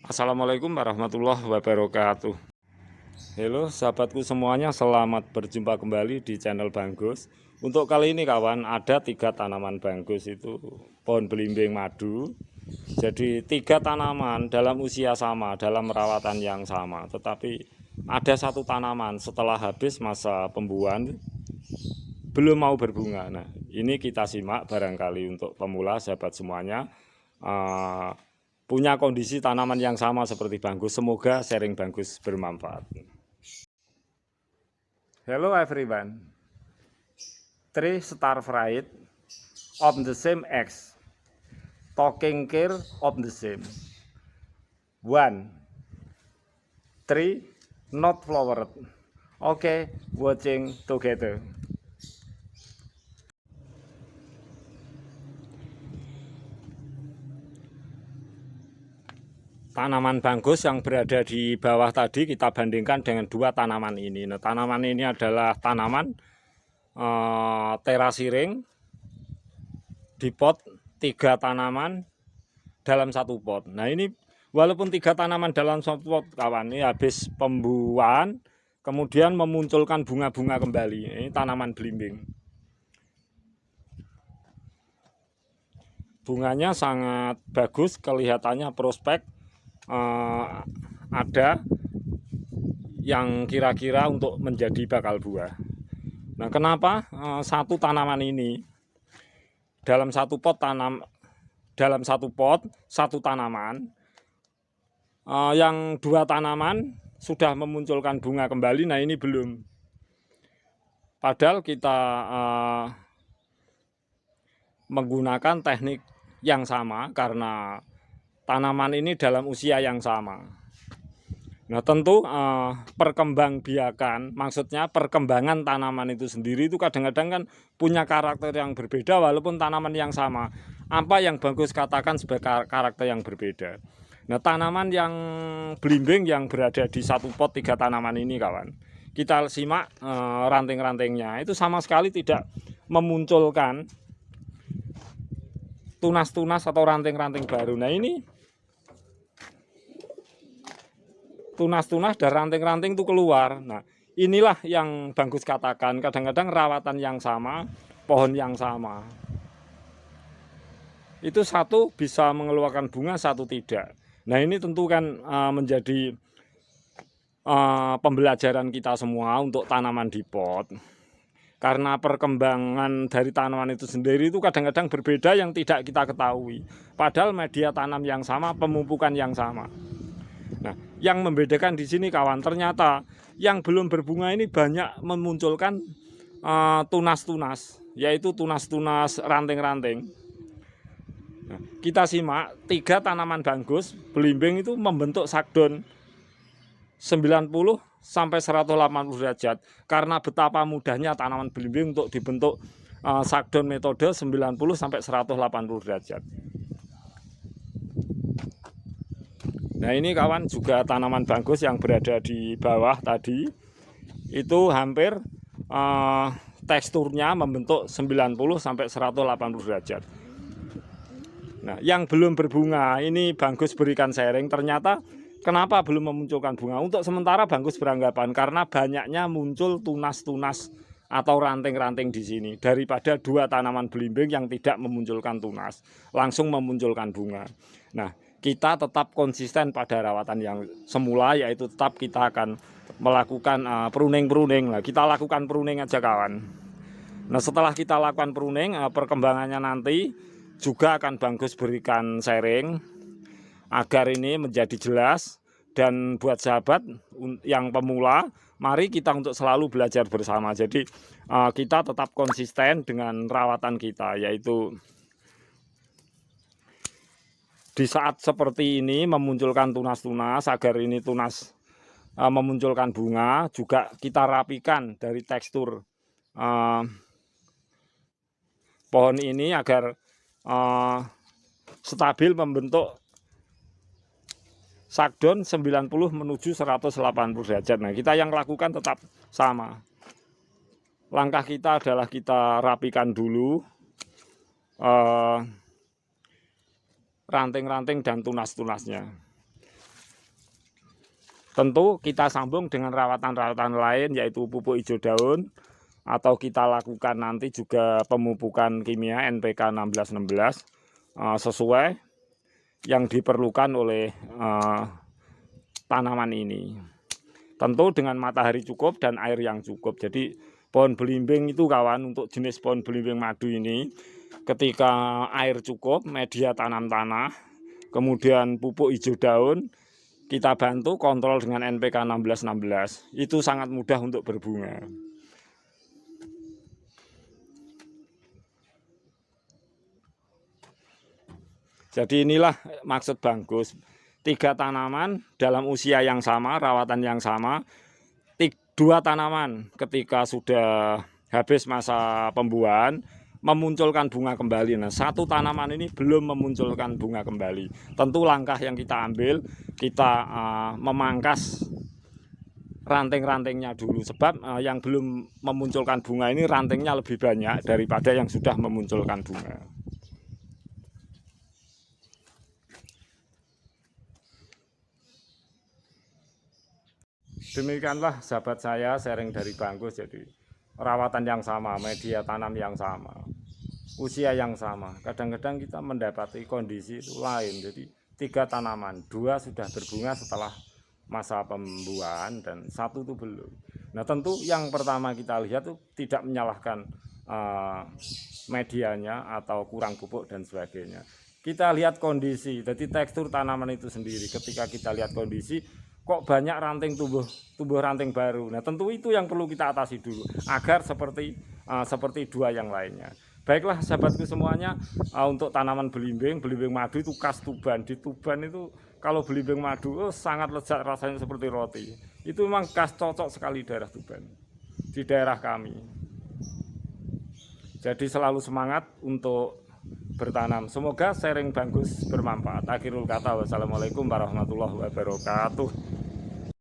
Assalamualaikum warahmatullahi wabarakatuh. Halo sahabatku semuanya, selamat berjumpa kembali di channel Bang Gus. Untuk kali ini kawan, ada 3 tanaman Bang Gus, itu pohon belimbing madu. Jadi 3 tanaman dalam usia sama, dalam perawatan yang sama. Tetapi ada satu tanaman setelah habis masa pembuahan belum mau berbunga. Nah, ini kita simak barangkali untuk pemula sahabat semuanya. Punya kondisi tanaman yang sama seperti Bang Gus. Semoga sharing Bang Gus bermanfaat. Hello everyone. 3 star fried of the same eggs. Taking care of the same. 1, 3 not flowered. Okay, watching together. Tanaman Bang Gus yang berada di bawah tadi kita bandingkan dengan 2 tanaman ini. Nah, tanaman ini adalah tanaman terasiring di pot, 3 tanaman dalam 1 pot. Nah, ini walaupun 3 tanaman dalam 1 pot kawan, ini habis pembuahan kemudian memunculkan bunga-bunga kembali. Ini tanaman belimbing. Bunganya sangat bagus, kelihatannya prospek. Ada yang kira-kira untuk menjadi bakal buah. Nah, kenapa satu tanaman ini dalam 1 pot dalam 1 pot 1 tanaman, yang 2 tanaman sudah memunculkan bunga kembali. Nah, ini belum. Padahal kita menggunakan teknik yang sama karena tanaman ini dalam usia yang sama. Nah, tentu perkembangbiakan, maksudnya perkembangan tanaman itu sendiri itu kadang-kadang kan punya karakter yang berbeda walaupun tanaman yang sama. Apa yang Bang Gus katakan sebagai karakter yang berbeda. Nah, tanaman yang belimbing yang berada di 1 pot 3 tanaman ini kawan, kita simak ranting-rantingnya itu sama sekali tidak memunculkan tunas-tunas atau ranting-ranting baru. Nah, ini tunas-tunas dan ranting-ranting itu keluar. Nah, inilah yang Bang Gus katakan, kadang-kadang rawatan yang sama, pohon yang sama. Itu satu bisa mengeluarkan bunga, satu tidak. Nah, ini tentu kan menjadi pembelajaran kita semua untuk tanaman di pot. Karena perkembangan dari tanaman itu sendiri itu kadang-kadang berbeda yang tidak kita ketahui. Padahal media tanam yang sama, pemupukan yang sama. Nah, yang membedakan di sini kawan, ternyata yang belum berbunga ini banyak memunculkan tunas-tunas, yaitu tunas-tunas ranting-ranting. Nah, kita simak 3 tanaman Bang Gus belimbing itu membentuk sakdon 90 sampai 180 derajat. Karena betapa mudahnya tanaman belimbing untuk dibentuk sakdon metode 90 sampai 180 derajat. Nah, ini kawan juga tanaman Bang Gus yang berada di bawah tadi itu hampir teksturnya membentuk 90 sampai 180 derajat. Nah, yang belum berbunga ini Bang Gus berikan sharing, ternyata kenapa belum memunculkan bunga. Untuk sementara Bang Gus beranggapan karena banyaknya muncul tunas-tunas atau ranting-ranting di sini daripada 2 tanaman belimbing yang tidak memunculkan tunas, langsung memunculkan bunga. Nah, kita tetap konsisten pada rawatan yang semula, yaitu tetap kita akan melakukan pruning. Nah, kita lakukan pruning aja kawan. Nah, setelah kita lakukan pruning, perkembangannya nanti juga akan Bang Gus berikan sharing agar ini menjadi jelas. Dan buat sahabat yang pemula, mari kita untuk selalu belajar bersama. Jadi kita tetap konsisten dengan rawatan kita, yaitu di saat seperti ini memunculkan tunas-tunas, agar ini tunas memunculkan bunga, juga kita rapikan dari tekstur pohon ini agar stabil membentuk sakdon 90 menuju 180 derajat. Nah, kita yang lakukan tetap sama. Langkah kita adalah kita rapikan dulu ranting-ranting dan tunas-tunasnya. Tentu kita sambung dengan rawatan-rawatan lain, yaitu pupuk hijau daun, atau kita lakukan nanti juga pemupukan kimia NPK 1616 sesuai yang diperlukan oleh tanaman ini. Tentu dengan matahari cukup dan air yang cukup. Jadi pohon belimbing itu kawan, untuk jenis pohon belimbing madu ini, ketika air cukup, media tanam tanah, kemudian pupuk hijau daun, kita bantu kontrol dengan NPK 1616, itu sangat mudah untuk berbunga. Jadi inilah maksud Banggus. 3 tanaman dalam usia yang sama, rawatan yang sama. 2 tanaman ketika sudah habis masa pembuahan memunculkan bunga kembali. Nah, 1 tanaman ini belum memunculkan bunga kembali. Tentu langkah yang kita ambil, kita memangkas ranting-rantingnya dulu. Sebab yang belum memunculkan bunga ini rantingnya lebih banyak daripada yang sudah memunculkan bunga. Demikianlah sahabat saya sharing dari Banggus. Jadi rawatan yang sama, media tanam yang sama, usia yang sama. Kadang-kadang kita mendapati kondisi itu lain. Jadi 3 tanaman, 2 sudah berbunga setelah masa pembuahan dan 1 itu belum. Nah, tentu yang pertama kita lihat itu tidak menyalahkan medianya atau kurang pupuk dan sebagainya. Kita lihat kondisi, jadi tekstur tanaman itu sendiri. Ketika kita lihat kondisi, kok banyak ranting tumbuh ranting baru. Nah, tentu itu yang perlu kita atasi dulu agar seperti 2 yang lainnya. Baiklah sahabatku semuanya, untuk tanaman belimbing madu itu khas Tuban. Di Tuban itu kalau belimbing madu sangat lezat, rasanya seperti roti. Itu memang khas, cocok sekali daerah Tuban, di daerah kami. Jadi selalu semangat untuk bertanam. Semoga sharing Banggus bermanfaat. Akhirul kata, wassalamualaikum warahmatullahi wabarakatuh.